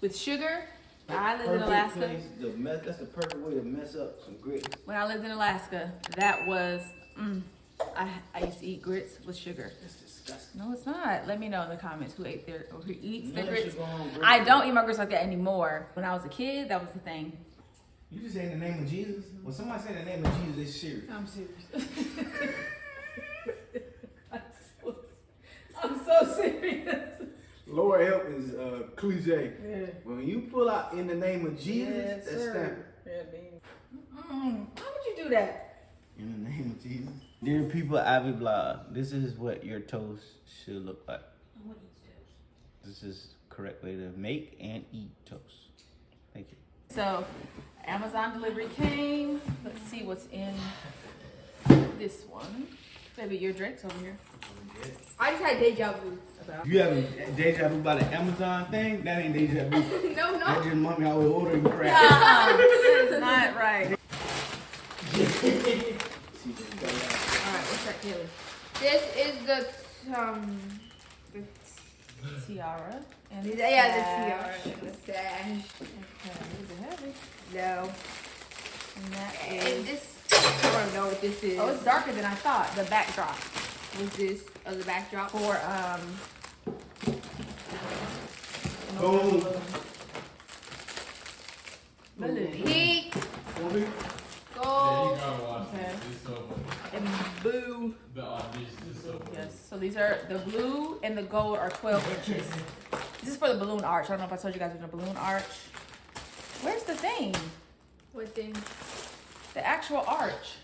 with sugar. I lived in Perfect Alaska. place that's the perfect way to mess up some grits. When I lived in Alaska, that was, I used to eat grits with sugar. That's disgusting. No, it's not. Let me know in the comments who ate their, or who eats their None grits. should go on grits. I don't eat my grits like that anymore. When I was a kid, that was the thing. You just say the name of Jesus? When somebody say the name of Jesus, it's serious. I'm serious. I'm so serious. Lord help is cliche. Yeah. When you pull out in the name of Jesus, Yes, that's sir. standard. Yeah, baby. Why would you do that? In the name of Jesus. Dear people of Ivy Blog, this is what your toast should look like. I want to eat toast. This is the correct way to make and eat toast. Thank you. So, Amazon delivery came. Let's see what's in this one. Baby, your drinks over here. I just had deja vu. About. You having deja vu about the Amazon thing? That ain't deja vu. No, That's no. just mommy always ordering crap. That is not right. Alright, what's that, Kelly? This is the Tiara. And yeah, the sash. tiara and the sash. Okay, these are heavy. No. And that And is. this, I don't know what this is. Oh, it's darker than I thought. The backdrop What's this? Oh, the backdrop. for Boom. balloon. Pink, Want me? gold, gotta watch Okay. this. It's so funny. And boo. The audition is so funny. Yes. So these are the blue and the gold are 12 inches. This is for the balloon arch. I don't know if I told you guys there's a balloon arch. Where's the thing? what thing? The actual arch.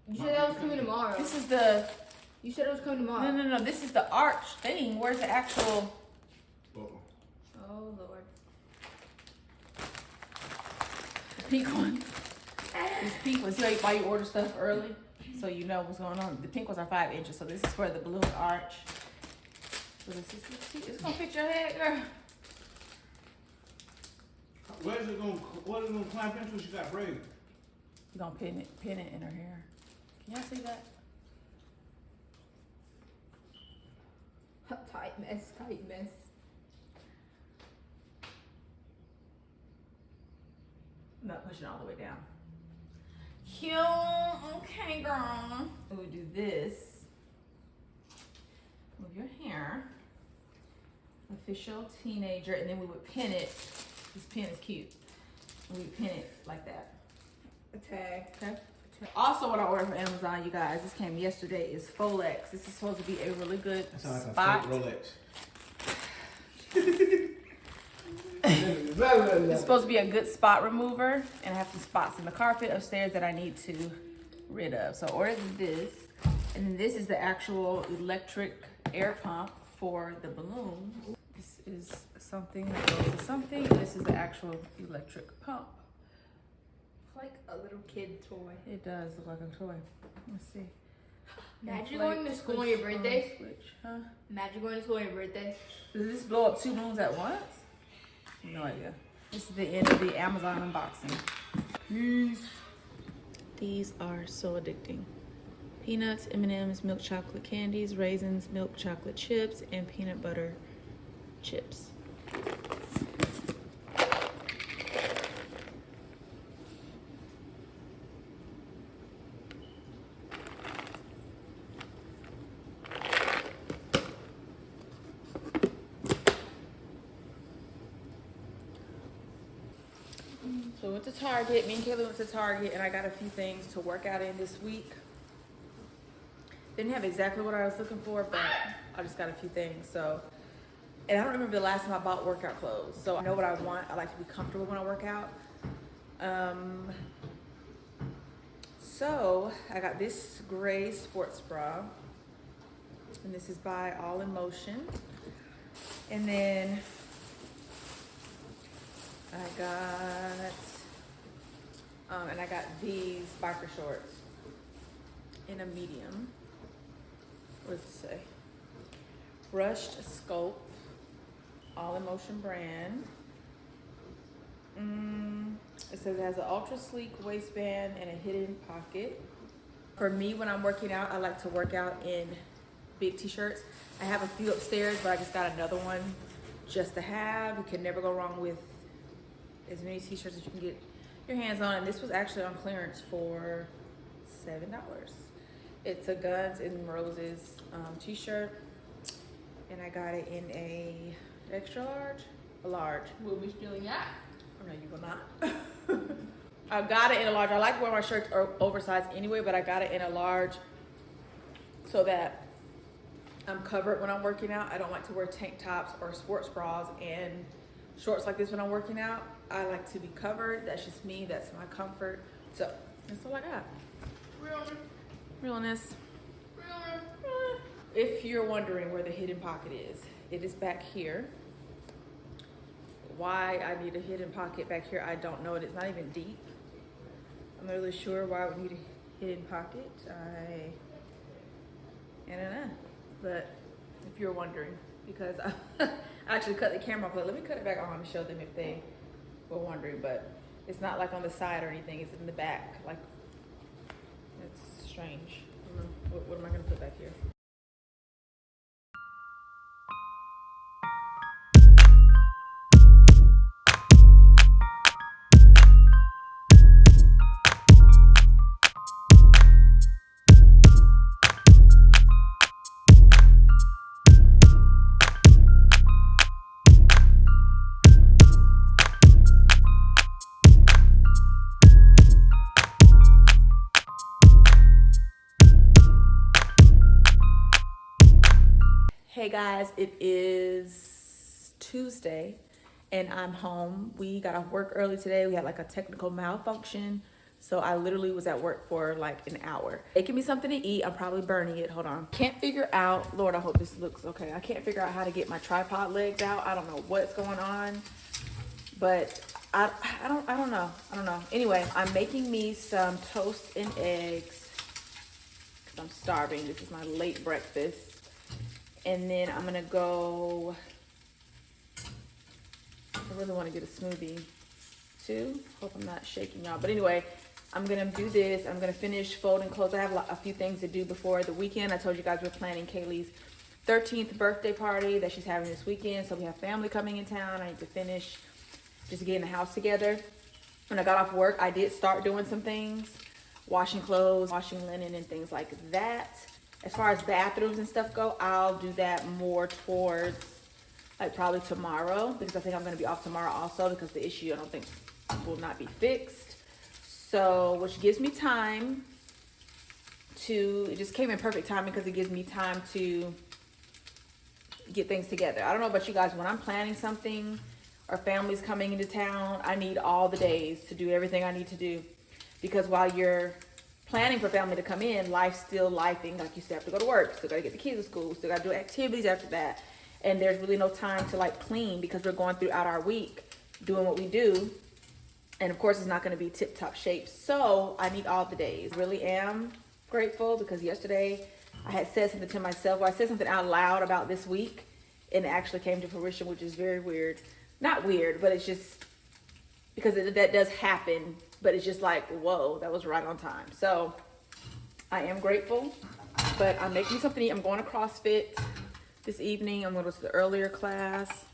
You said that was coming tomorrow. This is the. You said it was coming tomorrow. No. This is the arch thing. Where's the actual? Oh, Lord. The pink one. This pink one. See why you order stuff early, so you know what's going on. The pink ones are 5 inches, so this is for the balloon arch. So this is. It's gonna fit your head, girl. Where's it gonna climb into? She got braids. You're gonna pin it in her hair. Can y'all see that? Tight mess, tight mess. I'm not pushing all the way down. Cute. Okay, girl. We would do this. Move your hair. Official teenager, and then we would pin it. This pin is cute. We would pin it like that. A tag. Okay. Also, what I ordered from Amazon, you guys, this came yesterday, is Folex. This is supposed to be a really good That sounds like spot. a fake Rolex. It's supposed to be a good spot remover, and I have some spots in the carpet upstairs that I need to rid of. So I ordered this, and then this is the actual electric air pump for the balloon. This is something that goes to something. This is the actual electric pump. It's like a little kid toy. It does look like a toy. Let's see. Imagine going to school on your birthday. Imagine going to school on your birthday. Does this blow up 2 balloons at once? No idea. This is the end of the Amazon unboxing. Peace. These are so addicting. Peanuts, M&M's, milk chocolate candies, raisins, milk chocolate chips, and peanut butter chips. So we went to Target. Me and Kaylee went to Target, and I got a few things to work out in this week. Didn't have exactly what I was looking for, but I just got a few things. So, and I don't remember the last time I bought workout clothes. So I know what I want. I like to be comfortable when I work out. So I got this gray sports bra, and this is by All in Motion. And then I got these biker shorts in a medium. What does it say? Brushed Sculpt, All in Motion brand. It says it has an ultra sleek waistband and a hidden pocket. For me, when I'm working out, I like to work out in big t-shirts. I have a few upstairs, but I just got another one just to have. You can never go wrong with as many t-shirts as you can get your hands on. And this was actually on clearance for $7. It's a Guns N' Roses t-shirt, and I got it in a extra large, a large. Will we stealing that? Oh no, you will not. I got it in a large. I like to wear my shirts oversized anyway, but I got it in a large so that I'm covered when I'm working out. I don't like to wear tank tops or sports bras and shorts like this when I'm working out. I like to be covered. That's just me. That's my comfort. So that's all I got. Realness. If you're wondering where the hidden pocket is, it is back here. Why I need a hidden pocket back here, I don't know. It's not even deep. I'm not really sure why I would need a hidden pocket. I don't know. But if you're wondering, because I actually cut the camera off. Let me cut it back on to show them if they were wondering. But it's not like on the side or anything. It's in the back. Like, it's strange. I don't know. What am I going to put back here? Hey guys, it is Tuesday and I'm home. We got off work early today. We had like a technical malfunction. So I literally was at work for like an hour. Making me something to eat. I'm probably burning it. Hold on. Can't figure out, Lord, I hope this looks okay. I can't figure out how to get my tripod legs out. I don't know what's going on, but I don't know. Anyway, I'm making me some toast and eggs because I'm starving. This is my late breakfast. And then I'm gonna go, I really wanna get a smoothie too. Hope I'm not shaking y'all. But anyway, I'm gonna do this. I'm gonna finish folding clothes. I have a few things to do before the weekend. I told you guys we're planning Kaylee's 13th birthday party that she's having this weekend. So we have family coming in town. I need to finish just getting the house together. When I got off work, I did start doing some things, washing clothes, washing linen and things like that. As far as bathrooms and stuff go, I'll do that more towards like probably tomorrow, because I think I'm gonna be off tomorrow also because the issue I don't think will not be fixed. So, which gives me time to, it just came in perfect timing because it gives me time to get things together. I don't know about you guys, when I'm planning something or family's coming into town, I need all the days to do everything I need to do, because while you're planning for family to come in, life's still lifing. Like you still have to go to work, still gotta get the kids to school, still gotta do activities after that. And there's really no time to like clean because we're going throughout our week doing what we do. And of course it's not gonna be tip top shape. So I need all the days. Really am grateful because yesterday I had said something to myself, or I said something out loud about this week and it actually came to fruition, which is very weird. Not weird, but it's just, because that does happen. But it's just like, whoa, that was right on time. So I am grateful, but I'm making something to eat. I'm going to CrossFit this evening. I'm going to go to the earlier class.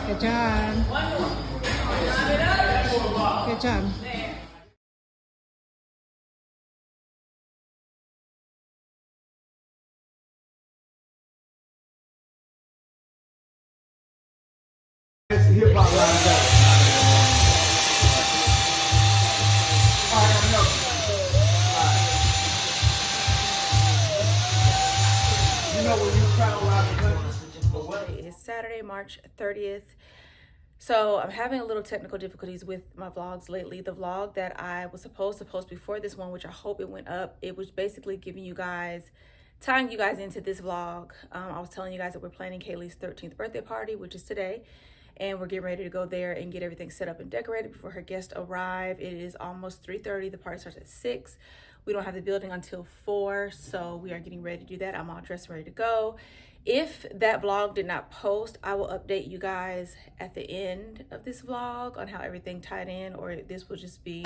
Good job. Good job. Hip hop line back. You know when you try to ride the It is Saturday, March 30th. So I'm having a little technical difficulties with my vlogs lately. The vlog that I was supposed to post before this one, which I hope it went up, it was basically giving you guys, tying you guys into this vlog. I was telling you guys that we're planning Kaylee's 13th birthday party, which is today. And we're getting ready to go there and get everything set up and decorated before her guests arrive. It is almost 3:30. The party starts at 6. We don't have the building until 4, so we are getting ready to do that. I'm all dressed, ready to go. If that vlog did not post, I will update you guys at the end of this vlog on how everything tied in, or this will just be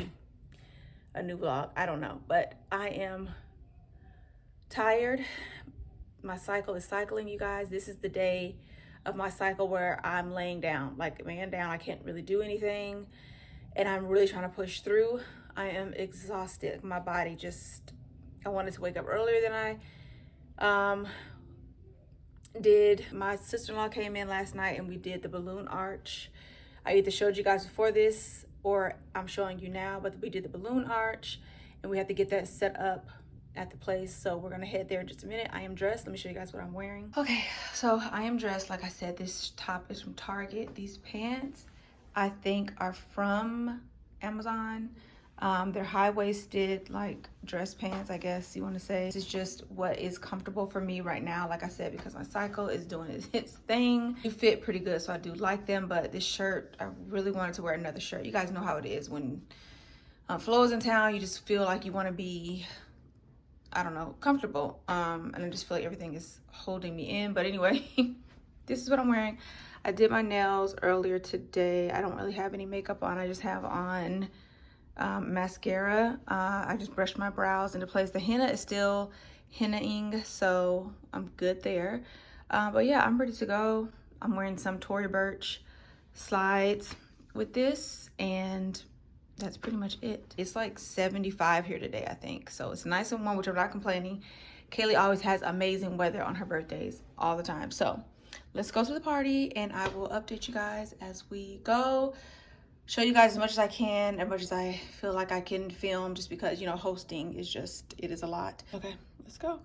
a new vlog. I don't know, but I am tired. My cycle is cycling, you guys. This is the day of my cycle where I'm laying down, like man down. I can't really do anything, and I'm really trying to push through. I am exhausted. My body just, I wanted to wake up earlier than I did. My sister-in-law came in last night and we did the balloon arch. I either showed you guys before this or I'm showing you now, but we did the balloon arch and we had to get that set up at the place. So we're gonna head there in just a minute. I am dressed. Let me show you guys what I'm wearing. Okay, so I am dressed. Like I said, this top is from Target. These pants I think are from Amazon. They're high-waisted, like dress pants, I guess you want to say. This is just what is comfortable for me right now, like I said, because my cycle is doing its thing. They fit pretty good, so I do like them. But this shirt, I really wanted to wear another shirt. You guys know how it is when Flo's in town. You just feel like you want to be, I don't know, comfortable. And I just feel like everything is holding me in. But anyway, this is what I'm wearing. I did my nails earlier today. I don't really have any makeup on. I just have on mascara. I just brushed my brows into place. The henna is still hennaing, so I'm good there. But yeah, I'm ready to go. I'm wearing some Tory Burch slides with this, and that's pretty much it. It's like 75 here today, I think. So it's nice and warm, which I'm not complaining. Kaylee always has amazing weather on her birthdays all the time. So let's go to the party and I will update you guys as we go. Show you guys as much as I can, as much as I feel like I can film, just because, you know, hosting is just, it is a lot. Okay, let's go.